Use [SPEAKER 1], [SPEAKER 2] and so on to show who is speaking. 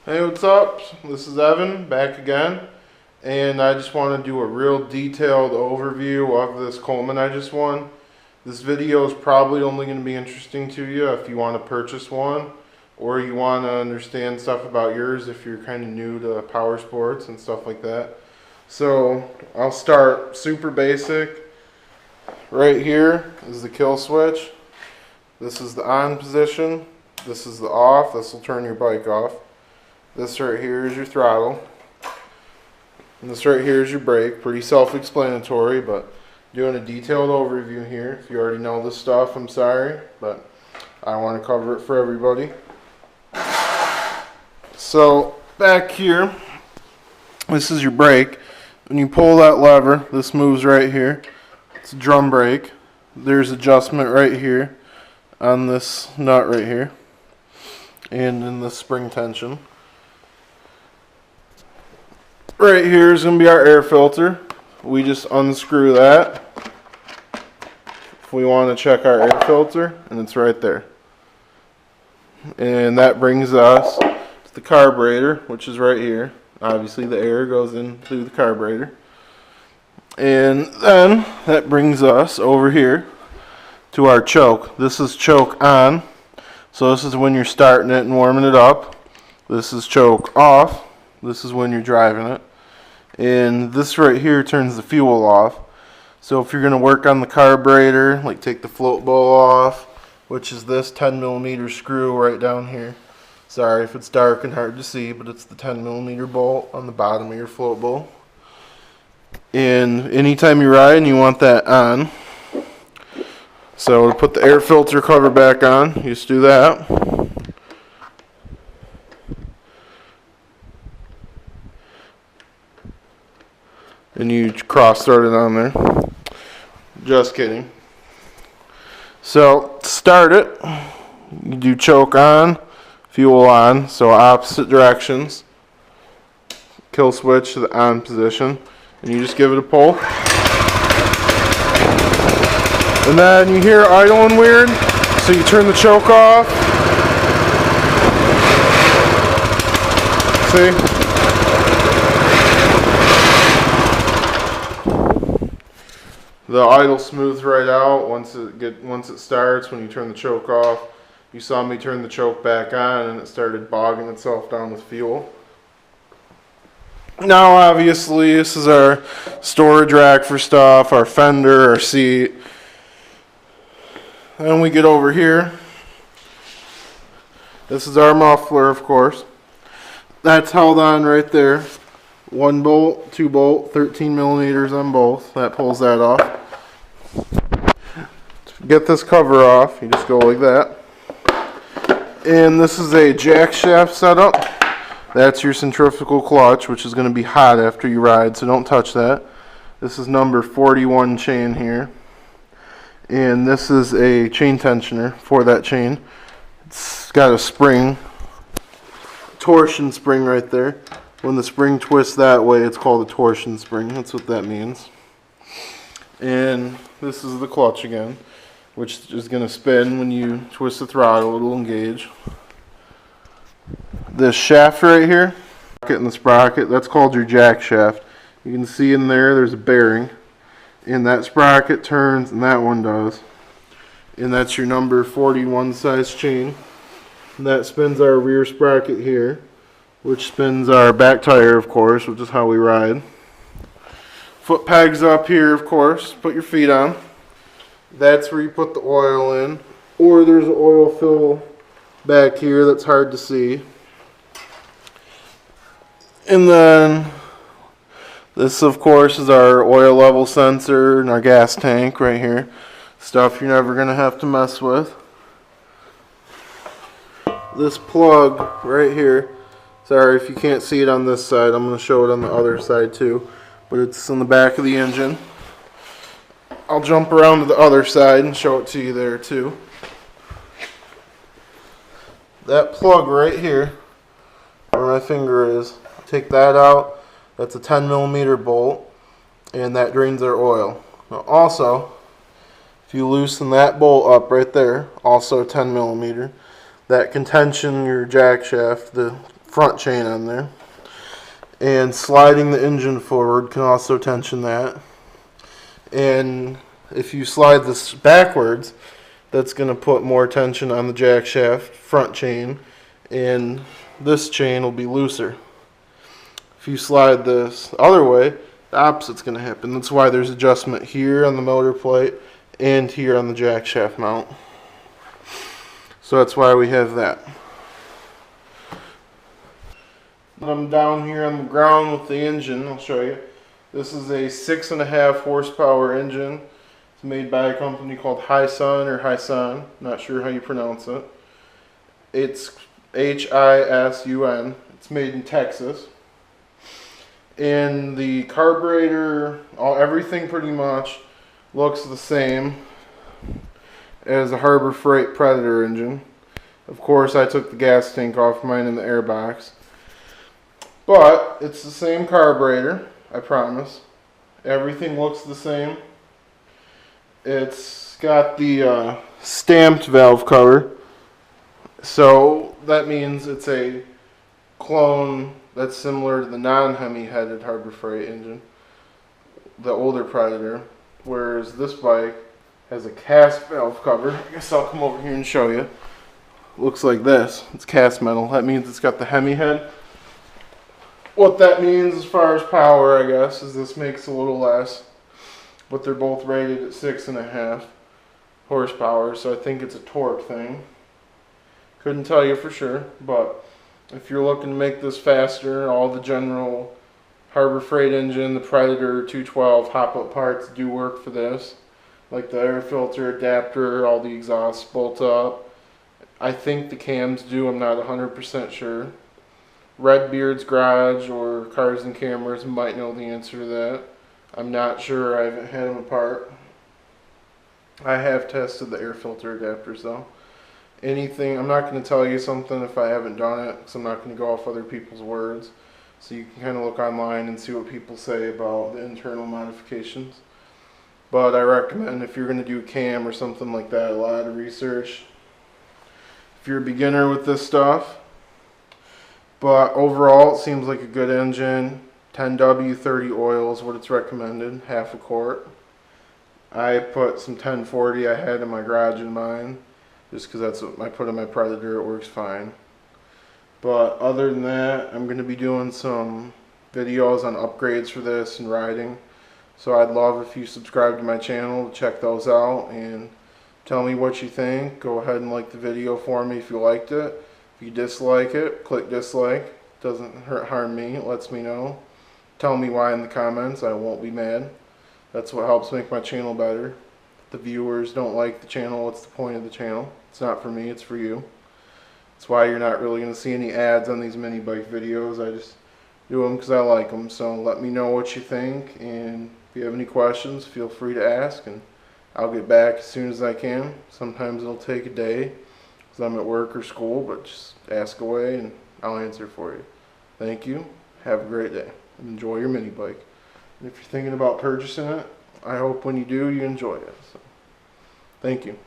[SPEAKER 1] Hey, what's up? This is Evan back again, and I just want to do a real detailed overview of this Coleman I just won. This video is probably only going to be interesting to you if you want to purchase one, or you want to understand stuff about yours if you're kind of new to power sports and stuff like that. So I'll start super basic. Right here is the kill switch. This is the on position. This is the off. This will turn your bike off. This right here is your throttle. And this right here is your brake. Pretty self-explanatory, but doing a detailed overview here. If you already know this stuff, I'm sorry, but I want to cover it for everybody. So back here, this is your brake. When you pull that lever, this moves right here. It's a drum brake. There's adjustment right here on this nut right here and in the spring tension. Right here is going to be our air filter. We just unscrew that if we want to check our air filter, and it's right there. And that brings us to the carburetor, which is right here. Obviously the air goes in through the carburetor. And then that brings us over here to our choke. This is choke on. So this is when you're starting it and warming it up. This is choke off. This is when you're driving it. And this right here turns the fuel off. So if you're going to work on the carburetor, like take the float bowl off, which is this 10mm screw right down here. Sorry if it's dark and hard to see, but it's the 10mm bolt on the bottom of your float bowl. And anytime you ride and you want that on, so to put the air filter cover back on, you just do that. And you cross thread it on there. Just kidding. So to start it, you do choke on, fuel on, so opposite directions. Kill switch to the on position, and you just give it a pull. And then you hear idling weird, so you turn the choke off. See? The idle smooths right out once it starts. When you turn the choke off, you saw me turn the choke back on, and it started bogging itself down with fuel. Now, obviously, this is our storage rack for stuff, our fender, our seat. Then we get over here. This is our muffler, of course. That's held on right there. 1 bolt, 2 bolt, 13mm on both. That pulls that off. To get this cover off, you just go like that. And this is a jack shaft setup. That's your centrifugal clutch, which is going to be hot after you ride, so don't touch that. This is number 41 chain here. And this is a chain tensioner for that chain. It's got a spring, torsion spring right there. When the spring twists that way, it's called a torsion spring. That's what that means. And this is the clutch again, which is going to spin when you twist the throttle. It'll engage. This shaft right here, and the sprocket, that's called your jack shaft. You can see in there's a bearing, and that sprocket turns, and that one does. And that's your number 41 size chain. And that spins our rear sprocket here, which spins our back tire, of course, which is how we ride. Foot pegs up here, of course. Put your feet on. That's where you put the oil in. Or there's an oil fill back here that's hard to see. And then this, of course, is our oil level sensor and our gas tank right here. Stuff you're never going to have to mess with. This plug right here. Sorry if you can't see it on this side. I'm going to show it on the other side too. But it's on the back of the engine. I'll jump around to the other side and show it to you there too. That plug right here, where my finger is, take that out. That's a 10mm bolt, and that drains our oil. Now also, if you loosen that bolt up right there, also 10mm, that can tension your jack shaft, the front chain on there. And sliding the engine forward can also tension that. And if you slide this backwards, that's going to put more tension on the jack shaft front chain, and this chain will be looser. If you slide this other way, the opposite's going to happen. That's why there's adjustment here on the motor plate and here on the jack shaft mount. So that's why we have that. I'm down here on the ground with the engine. I'll show you. This is a 6.5 horsepower engine. It's made by a company called Hisun or Hisun. Not sure how you pronounce it. It's Hisun. It's made in Texas. And the carburetor, everything pretty much looks the same as a Harbor Freight Predator engine. Of course, I took the gas tank off mine in the airbox. But it's the same carburetor, I promise. Everything looks the same. It's got the stamped valve cover. So that means it's a clone that's similar to the non-Hemi headed Harbor Freight engine, the older Predator. Whereas this bike has a cast valve cover. I guess I'll come over here and show you. Looks like this. It's cast metal. That means it's got the Hemi head. What that means as far as power, I guess, is this makes a little less. But they're both rated at 6.5 horsepower, so I think it's a torque thing. Couldn't tell you for sure, but if you're looking to make this faster, all the general Harbor Freight engine, the Predator 212 hop-up parts do work for this. Like the air filter adapter, all the exhausts bolt up. I think the cams do, I'm not 100% sure. Redbeard's Garage or Cars and Cameras might know the answer to that. I'm not sure, I haven't had them apart. I have tested the air filter adapters though. Anything, I'm not going to tell you something if I haven't done it, because I'm not going to go off other people's words. So you can kind of look online and see what people say about the internal modifications. But I recommend, if you're going to do a cam or something like that, a lot of research. If you're a beginner with this stuff. But overall, it seems like a good engine. 10W 30 oil is what it's recommended, half a quart. I put some 1040 I had in my garage in mine, just because that's what I put in my Predator. It works fine. But other than that, I'm going to be doing some videos on upgrades for this and riding. So I'd love if you subscribe to my channel to check those out and tell me what you think. Go ahead and like the video for me if you liked it. If you dislike it, click dislike. Doesn't harm me, it lets me know. Tell me why in the comments, I won't be mad. That's what helps make my channel better. If the viewers don't like the channel, what's the point of the channel? It's not for me, it's for you. That's why you're not really going to see any ads on these mini bike videos. I just do them because I like them. So let me know what you think, and if you have any questions, feel free to ask, and I'll get back as soon as I can. Sometimes it'll take a day because I'm at work or school, but just ask away and I'll answer for you. Thank you. Have a great day and enjoy your mini bike. And if you're thinking about purchasing it, I hope when you do, you enjoy it. So, thank you.